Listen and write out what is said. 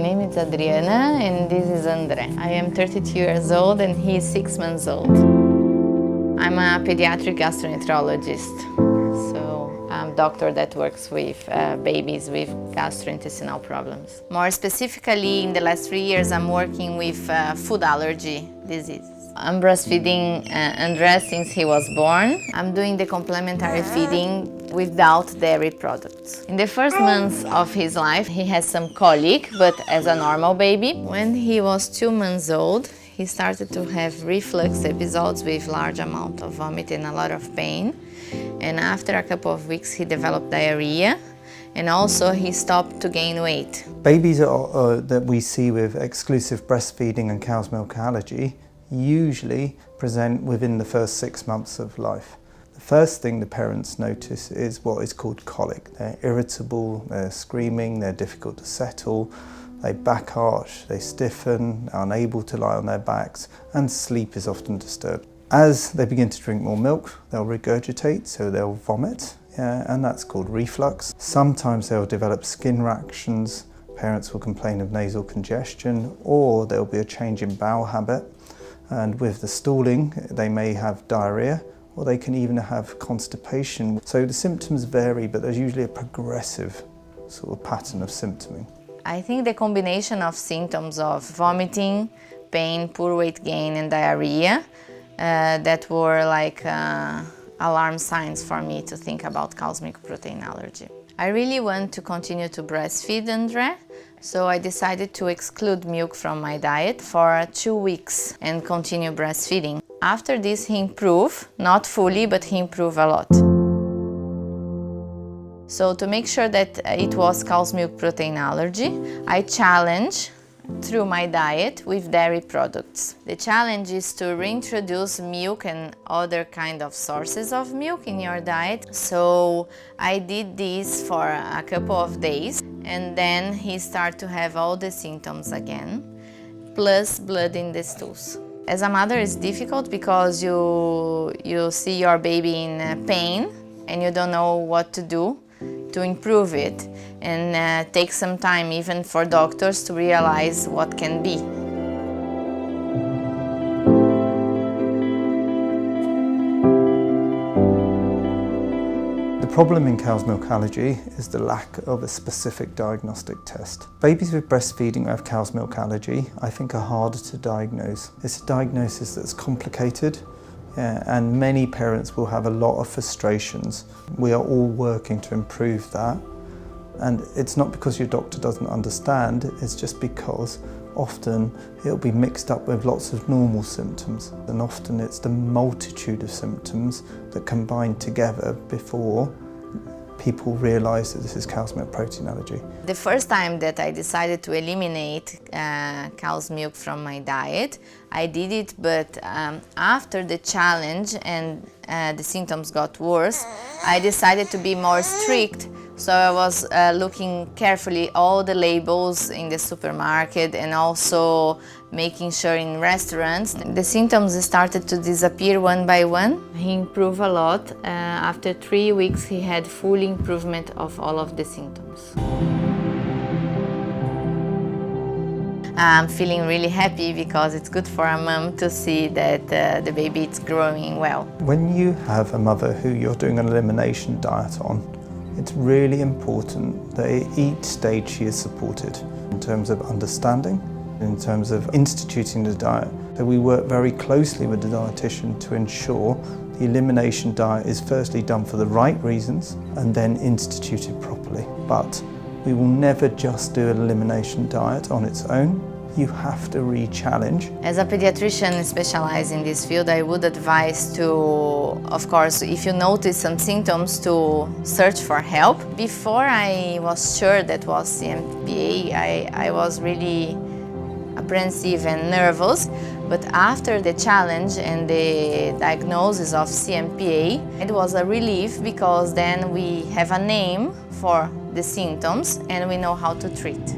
name is Adriana and this is André. I am 32 years old and he is 6 months old. I'm a pediatric gastroenterologist, so I'm a doctor that works with babies with gastrointestinal problems. More specifically, in the last 3 years, I'm working with food allergy disease. I'm breastfeeding André since he was born. I'm doing the complementary feeding without dairy products. In the first months of his life, he has some colic, but as a normal baby. When he was 2 months old, he started to have reflux episodes with large amount of vomit and a lot of pain. And after a couple of weeks, he developed diarrhea. And also he stopped to gain weight. Babies that we see with exclusive breastfeeding and cow's milk allergy usually present within the first 6 months of life. The first thing the parents notice is what is called colic. They're irritable, they're screaming, they're difficult to settle, they back arch, they stiffen, are unable to lie on their backs, and sleep is often disturbed. As they begin to drink more milk, they'll regurgitate, so they'll vomit, and that's called reflux. Sometimes they'll develop skin reactions, parents will complain of nasal congestion, or there'll be a change in bowel habit. And with the stooling, they may have diarrhea, or they can even have constipation. So the symptoms vary, but there's usually a progressive sort of pattern of symptoming. I think the combination of symptoms of vomiting, pain, poor weight gain, and diarrhea that were like alarm signs for me to think about cow's milk protein allergy. I really want to continue to breastfeed André, so I decided to exclude milk from my diet for 2 weeks and continue breastfeeding. After this, he improved, not fully, but he improved a lot. So to make sure that it was cow's milk protein allergy, I challenge through my diet with dairy products. The challenge is to reintroduce milk and other kind of sources of milk in your diet. So I did this for a couple of days and then he started to have all the symptoms again, plus blood in the stools. As a mother, it's difficult because you see your baby in pain and you don't know what to do to improve it, and take some time even for doctors to realize what can be. The problem in cow's milk allergy is the lack of a specific diagnostic test. Babies with breastfeeding who have cow's milk allergy, I think, are harder to diagnose. It's a diagnosis that's complicated, and many parents will have a lot of frustrations. We are all working to improve that. And it's not because your doctor doesn't understand, it's just because often it'll be mixed up with lots of normal symptoms. And often it's the multitude of symptoms that combine together before people realise that this is cow's milk protein allergy. The first time that I decided to eliminate cow's milk from my diet, I did it, but after the challenge and the symptoms got worse, I decided to be more strict. So I was looking carefully all the labels in the supermarket and also making sure in restaurants. The symptoms started to disappear one by one. He improved a lot. After 3 weeks, he had full improvement of all of the symptoms. I'm feeling really happy because it's good for a mom to see that the baby is growing well. When you have a mother who you're doing an elimination diet on, it's really important that at each stage she is supported in terms of understanding, in terms of instituting the diet. So we work very closely with the dietitian to ensure the elimination diet is firstly done for the right reasons and then instituted properly. But we will never just do an elimination diet on its own. You have to re-challenge. As a pediatrician specialized in this field, I would advise to, of course, if you notice some symptoms, to search for help. Before I was sure that was CMPA, I was really apprehensive and nervous. But after the challenge and the diagnosis of CMPA, it was a relief because then we have a name for the symptoms and we know how to treat.